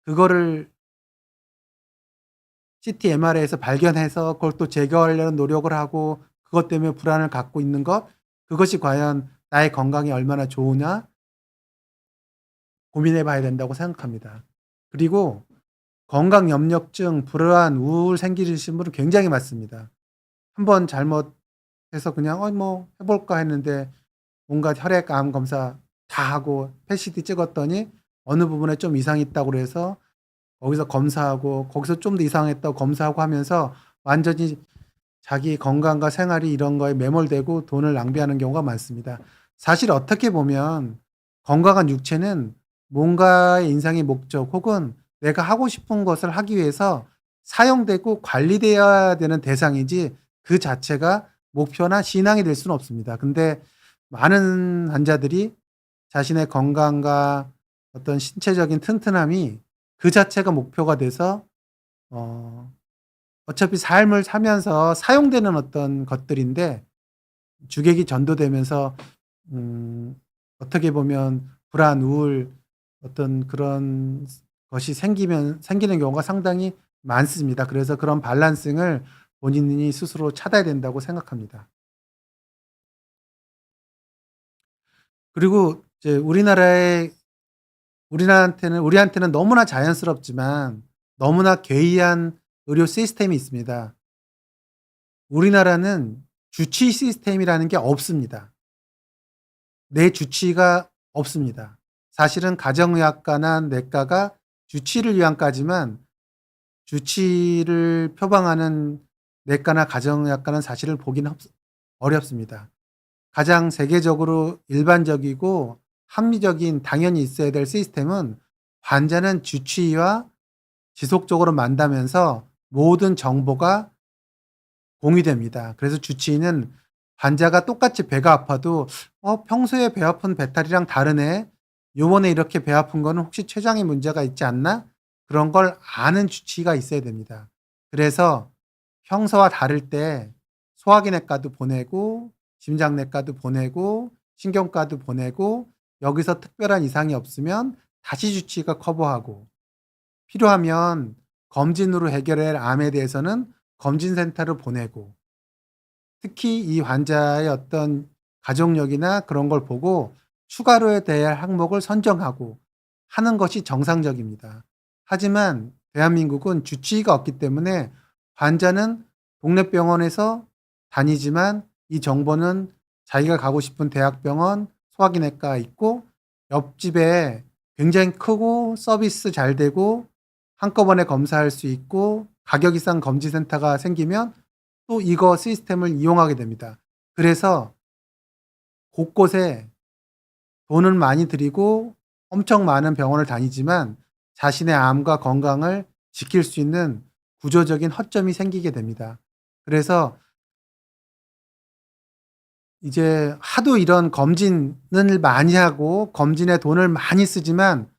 그거를 CT, MRI에서 발견해서 그걸 또 제거하려는 노력을 하고 그것 때문에 불안을 갖고 있는 것, 그것이 과연 나의 건강에 얼마나 좋으냐 고민해 봐야 된다고 생각합니다. 그리고 건강 염려증, 불안, 우울 생기신 분은 굉장히 많습니다. 한번 잘못해서 그냥 '해 볼까.' 했는데 온갖 혈액, 암 검사 다 하고 PET-CT 찍었더니 어느 부분에 좀 이상이 있다고 그래서 거기서 검사하고 거기서 좀 더 이상했다고 검사하고 하면서 완전히 자기 건강과 생활이 이런 거에 매몰되고 돈을 낭비하는 경우가 많습니다. 사실 어떻게 보면 건강한 육체는 뭔가의 인생의 목적 혹은 내가 하고 싶은 것을 하기 위해서 사용되고 관리되어야 되는 대상이지 그 자체가 목표나 신앙이 될 수는 없습니다. 근데 많은 환자들이 자신의 건강과 어떤 신체적인 튼튼함이 그 자체가 목표가 돼서 어 어차피 삶을 사면서 사용되는 어떤 것들인데 주객이 전도되면서 어떻게 보면 불안, 우울 어떤 그런 것이 생기는 경우가 상당히 많습니다. 그래서 그런 밸런싱을 본인이 스스로 찾아야 된다고 생각합니다. 그리고 이제 우리한테는 너무나 자연스럽지만 너무나 괴이한 의료 시스템이 있습니다. 우리나라는 주치 시스템이라는 게 없습니다. 내 주치의가 없습니다. 사실은 가정의학과나 내과가 주치의를 위한과지만 주치의를 표방하는 내과나 가정의학과는 사실을 보기는 어렵습니다. 가장 세계적으로 일반적이고 합리적인 당연히 있어야 될 시스템은 환자는 주치의와 지속적으로 만나면서 모든 정보가 공유됩니다. 그래서 주치의는 환자가 똑같이 배가 아파도 평소에 배 아픈 배탈이랑 다르네. 요번에 이렇게 배 아픈 거는 혹시 췌장에 문제가 있지 않나?' 그런 걸 아는 주치의가 있어야 됩니다. 그래서 평소와 다를 때 소화기내과도 보내고 심장내과도 보내고 신경과도 보내고 여기서 특별한 이상이 없으면 다시 주치의가 커버하고 필요하면 검진으로 해결해야 할 암에 대해서는 검진센터로 보내고, 특히 이 환자의 어떤 가족력이나 그런 걸 보고 추가로 해야 될 항목을 선정하고 하는 것이 정상적입니다. 하지만 대한민국은 주치의가 없기 때문에 환자는 동네 병원에서 다니지만 이 정보는 자기가 가고 싶은 대학병원, 소화기내과가 있고 옆집에 굉장히 크고 서비스 잘 되고 한꺼번에 검사할 수 있고 가격이 싼 검진센터가 생기면 또 이거 시스템을 이용하게 됩니다. 그래서 곳곳에 돈을 많이 들이고 엄청 많은 병원을 다니지만 자신의 암과 건강을 지킬 수 있는 구조적인 허점이 생기게 됩니다. 그래서 이제 하도 이런 검진을 많이 하고 검진에 돈을 많이 쓰지만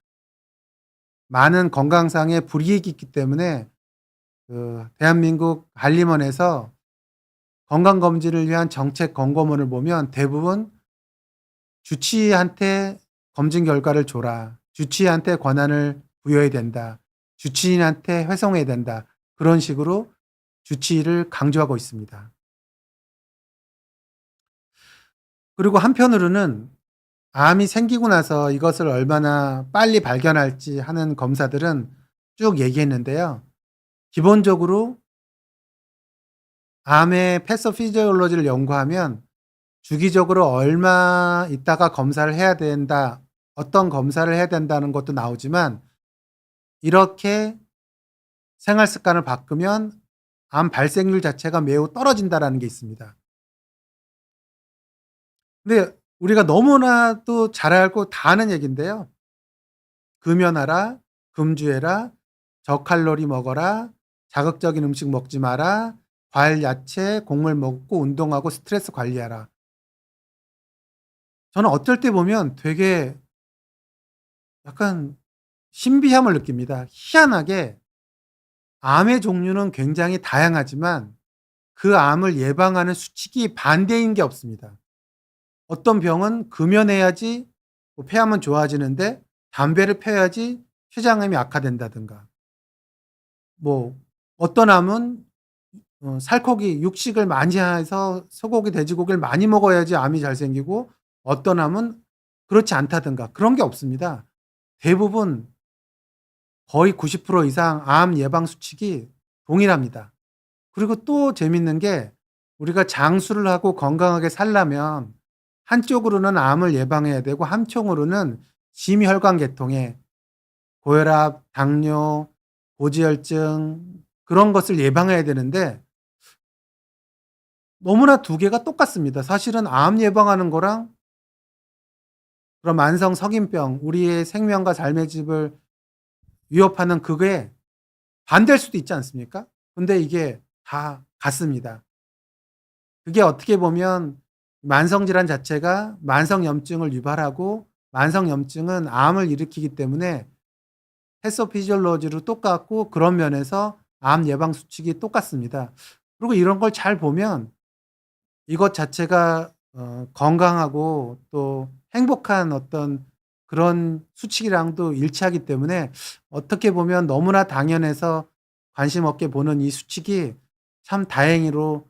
많은 건강상의 불이익이 있기 때문에 대한민국 관리원에서 건강검진을 위한 정책 권고문을 보면 대부분 "주치의한테 검진 결과를 줘라. 주치의한테 권한을 부여해야 된다. 주치의한테 회송해야 된다." 그런 식으로 주치의를 강조하고 있습니다. 그리고 한편으로는 암이 생기고 나서 이것을 얼마나 빨리 발견할지 하는 검사들은 쭉 얘기했는데요. 기본적으로 암의 패소피지올로지를 연구하면 주기적으로 얼마 있다가 검사를 해야 된다, 어떤 검사를 해야 된다는 것도 나오지만 이렇게 생활 습관을 바꾸면 암 발생률 자체가 매우 떨어진다라는 게 있습니다. 근데 우리가 너무나도 잘 알고 다 아는 얘기인데요. 금연하라, 금주해라, 저칼로리 먹어라, 자극적인 음식 먹지 마라, 과일, 야채, 곡물 먹고 운동하고 스트레스 관리하라. 저는 어쩔 때 보면 되게 약간 신비함을 느낍니다. 희한하게 암의 종류는 굉장히 다양하지만 그 암을 예방하는 수칙이 반대인 게 없습니다. 어떤 병은 금연해야지 폐암은 좋아지는데 담배를 펴야지 췌장암이 악화된다든가, 뭐 어떤 암은 살코기 육식을 많이 해서 소고기, 돼지고기를 많이 먹어야지 암이 잘 생기고, 어떤 암은 그렇지 않다든가, 그런 게 없습니다. 대부분 거의 90% 이상 암 예방 수칙이 동일합니다. 그리고 또 재밌는 게, 우리가 장수를 하고 건강하게 살려면 한쪽으로는 암을 예방해야 되고 한쪽으로는 심혈관 계통에 고혈압, 당뇨, 고지혈증, 그런 것을 예방해야 되는데 너무나 두 개가 똑같습니다. 사실은 암 예방하는 거랑 그런 만성 성인병, 우리의 생명과 삶의 질을 위협하는 그게 반대일 수도 있지 않습니까? 근데 이게 다 같습니다. 그게 어떻게 보면 만성 질환 자체가 만성 염증을 유발하고, 만성 염증은 암을 일으키기 때문에 패소피지올로지로 똑같고, 그런 면에서 암 예방 수칙이 똑같습니다. 그리고 이런 걸 잘 보면 이것 자체가 건강하고 또 행복한 어떤 그런 수칙이랑도 일치하기 때문에, 어떻게 보면 너무나 당연해서 관심 없게 보는 이 수칙이 참 다행히로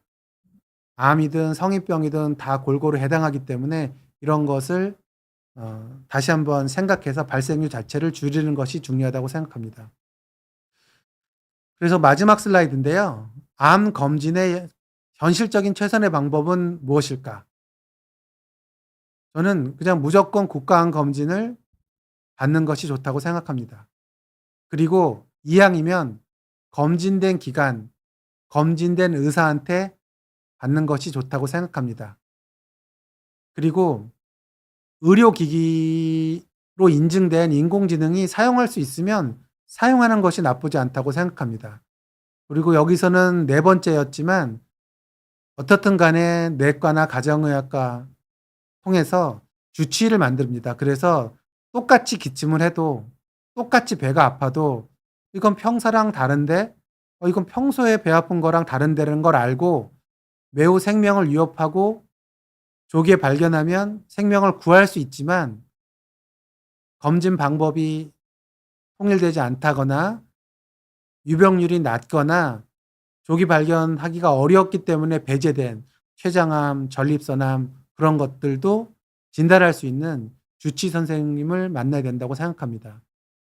암이든 성인병이든 다 골고루 해당하기 때문에, 이런 것을 다시 한번 생각해서 발생률 자체를 줄이는 것이 중요하다고 생각합니다. 그래서 마지막 슬라이드인데요. 암 검진의 현실적인 최선의 방법은 무엇일까? 저는 그냥 무조건 국가암 검진을 받는 것이 좋다고 생각합니다. 그리고 이왕이면 검진된 기관, 검진된 의사한테 받는 것이 좋다고 생각합니다. 그리고 의료기기로 인증된 인공지능이 사용할 수 있으면 사용하는 것이 나쁘지 않다고 생각합니다. 그리고 여기서는 네 번째였지만, 어떻든 간에 내과나 가정의학과 통해서 주치의를 만듭니다. 그래서 똑같이 기침을 해도, 똑같이 배가 아파도 이건 평소랑 다른데, 이건 평소에 배 아픈 거랑 다른다는 걸 알고 매우 생명을 위협하고 조기에 발견하면 생명을 구할 수 있지만, 검진 방법이 통일되지 않다거나 유병률이 낮거나 조기 발견하기가 어렵기 때문에 배제된 췌장암, 전립선암, 그런 것들도 진단할 수 있는 주치의 선생님을 만나야 된다고 생각합니다.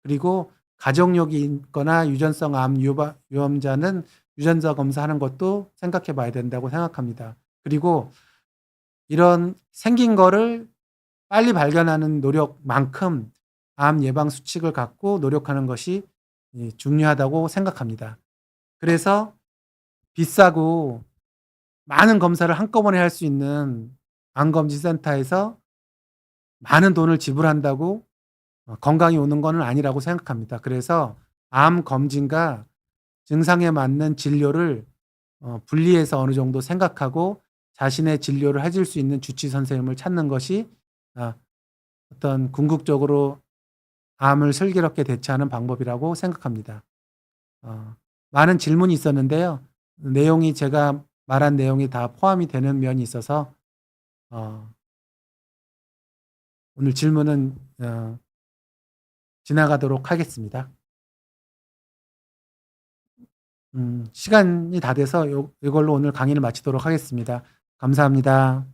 그리고 가족력이 있거나 유전성 암 유험자는 유전자 검사하는 것도 생각해 봐야 된다고 생각합니다. 그리고 이런 생긴 거를 빨리 발견하는 노력만큼 암 예방 수칙을 갖고 노력하는 것이 중요하다고 생각합니다. 그래서 비싸고 많은 검사를 한꺼번에 할 수 있는 암검진센터에서 많은 돈을 지불한다고 건강이 오는 거는 아니라고 생각합니다. 그래서 암 검진과 증상에 맞는 진료를 분리해서 어느 정도 생각하고 자신의 진료를 해줄 수 있는 주치의 선생님을 찾는 것이 어떤 궁극적으로 암을 슬기롭게 대처하는 방법이라고 생각합니다. 많은 질문이 있었는데요. 내용이, 제가 말한 내용이 다 포함이 되는 면이 있어서 오늘 질문은 지나가도록 하겠습니다. 시간이 다 돼서 이걸로 오늘 강의를 마치도록 하겠습니다. 감사합니다.